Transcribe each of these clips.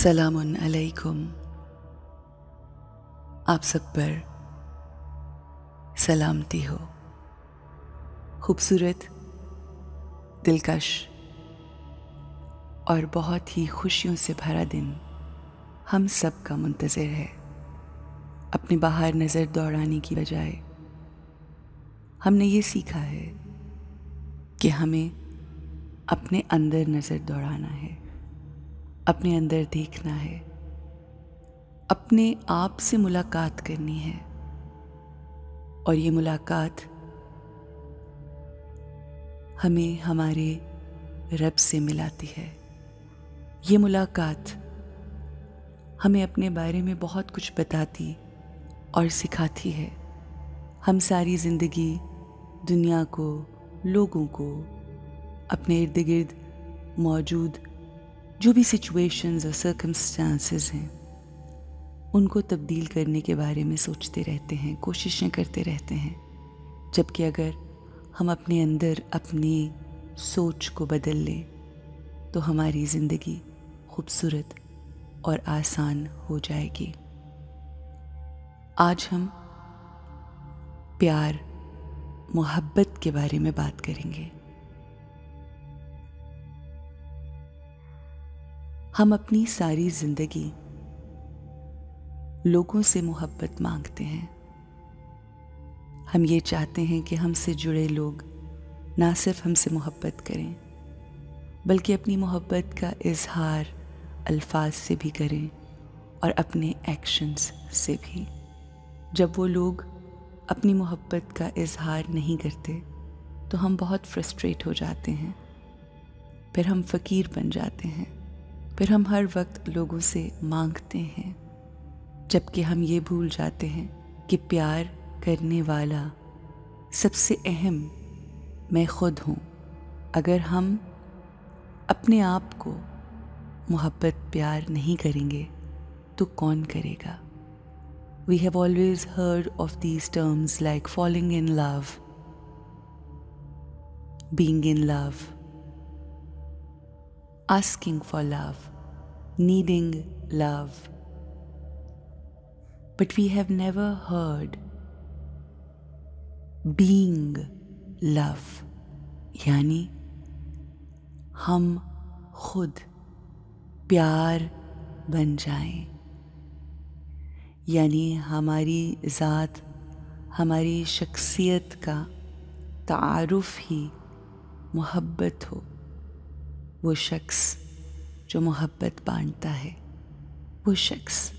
सलामुन अलैकुम। आप सब पर सलामती हो। खूबसूरत, दिलकश और बहुत ही खुशियों से भरा दिन हम सब का मुंतज़िर है। अपने बाहर नज़र दौड़ाने की बजाय हमने ये सीखा है कि हमें अपने अंदर नज़र दौड़ाना है, अपने अंदर देखना है, अपने आप से मुलाकात करनी है। और ये मुलाकात हमें हमारे रब से मिलाती है। ये मुलाकात हमें अपने बारे में बहुत कुछ बताती और सिखाती है। हम सारी ज़िंदगी दुनिया को, लोगों को, अपने इर्द गिर्द मौजूद जो भी सिचुएशंस और सर्कमस्टांसेस हैं उनको तब्दील करने के बारे में सोचते रहते हैं, कोशिशें करते रहते हैं। जबकि अगर हम अपने अंदर अपनी सोच को बदल लें तो हमारी ज़िंदगी खूबसूरत और आसान हो जाएगी। आज हम प्यार, मोहब्बत के बारे में बात करेंगे। हम अपनी सारी ज़िंदगी लोगों से मोहब्बत मांगते हैं। हम ये चाहते हैं कि हमसे जुड़े लोग ना सिर्फ हमसे मोहब्बत करें बल्कि अपनी मोहब्बत का इजहार अल्फाज से भी करें और अपने एक्शंस से भी। जब वो लोग अपनी मोहब्बत का इजहार नहीं करते तो हम बहुत फ्रस्ट्रेट हो जाते हैं, फिर हम फ़कीर बन जाते हैं, फिर हम हर वक्त लोगों से मांगते हैं। जबकि हम ये भूल जाते हैं कि प्यार करने वाला सबसे अहम मैं खुद हूँ। अगर हम अपने आप को मोहब्बत प्यार नहीं करेंगे तो कौन करेगा? We have always heard of these terms like falling in love, being in love, asking for love, needing love. But we have never heard being love, यानी हम खुद प्यार बन जाएं, यानी हमारी ज़ात, हमारी शख्सियत का तारुफ ही मोहब्बत हो। वो शख्स जो मोहब्बत बांटता है, वो शख्स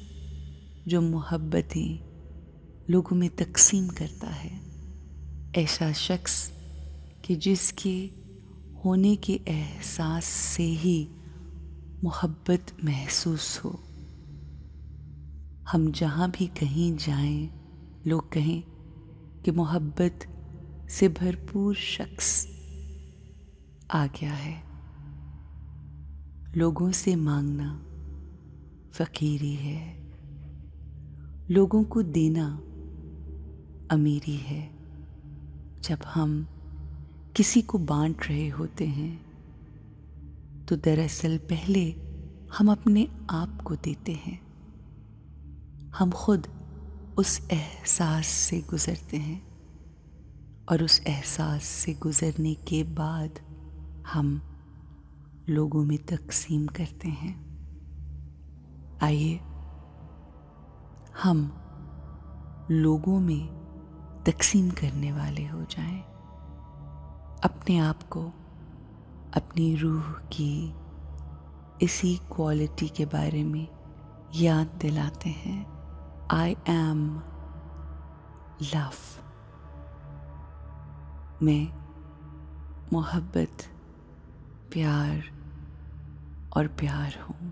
जो मोहब्बतें लोगों में तकसीम करता है, ऐसा शख्स कि जिसके होने के एहसास से ही मोहब्बत महसूस हो। हम जहाँ भी कहीं जाएं, लोग कहें कि मोहब्बत से भरपूर शख्स आ गया है। लोगों से मांगना फ़कीरी है, लोगों को देना अमीरी है। जब हम किसी को बांट रहे होते हैं तो दरअसल पहले हम अपने आप को देते हैं। हम खुद उस एहसास से गुज़रते हैं और उस एहसास से गुज़रने के बाद हम लोगों में तकसीम करते हैं। आइए हम लोगों में तकसीम करने वाले हो जाएं। अपने आप को, अपनी रूह की इसी क्वालिटी के बारे में याद दिलाते हैं। I am love। मैं मोहब्बत, प्यार और प्यार हूँ।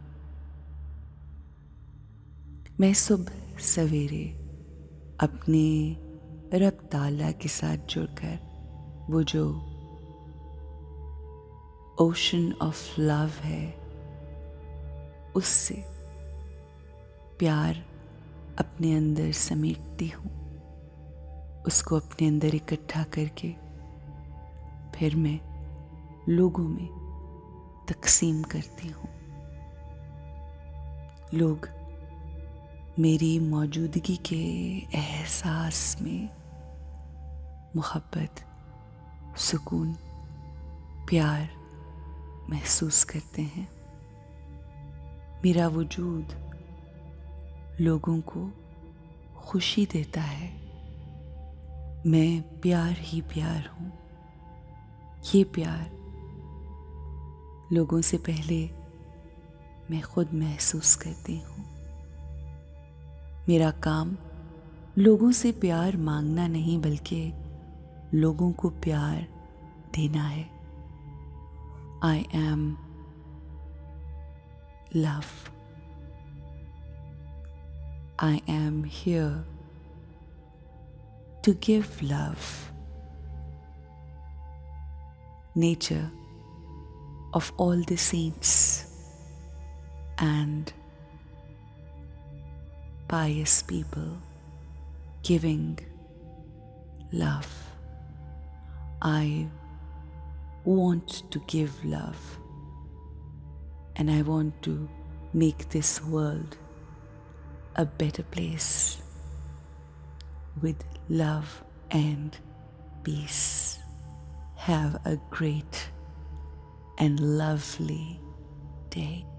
मैं सुबह सवेरे अपने रब ताला के साथ जुड़कर वो जो ओशन ऑफ लव है उससे प्यार अपने अंदर समेटती हूँ, उसको अपने अंदर इकट्ठा करके फिर मैं लोगों में तकसीम करती हूँ। लोग मेरी मौजूदगी के एहसास में मोहब्बत, सुकून, प्यार महसूस करते हैं। मेरा वजूद लोगों को खुशी देता है। मैं प्यार ही प्यार हूँ। ये प्यार लोगों से पहले मैं खुद महसूस करती हूँ। मेरा काम लोगों से प्यार मांगना नहीं बल्कि लोगों को प्यार देना है। I am love. I am here to give love. Nature of all the saints and pious people giving love. I want to give love, and I want to make this world a better place with love and peace. Have a great and lovely day.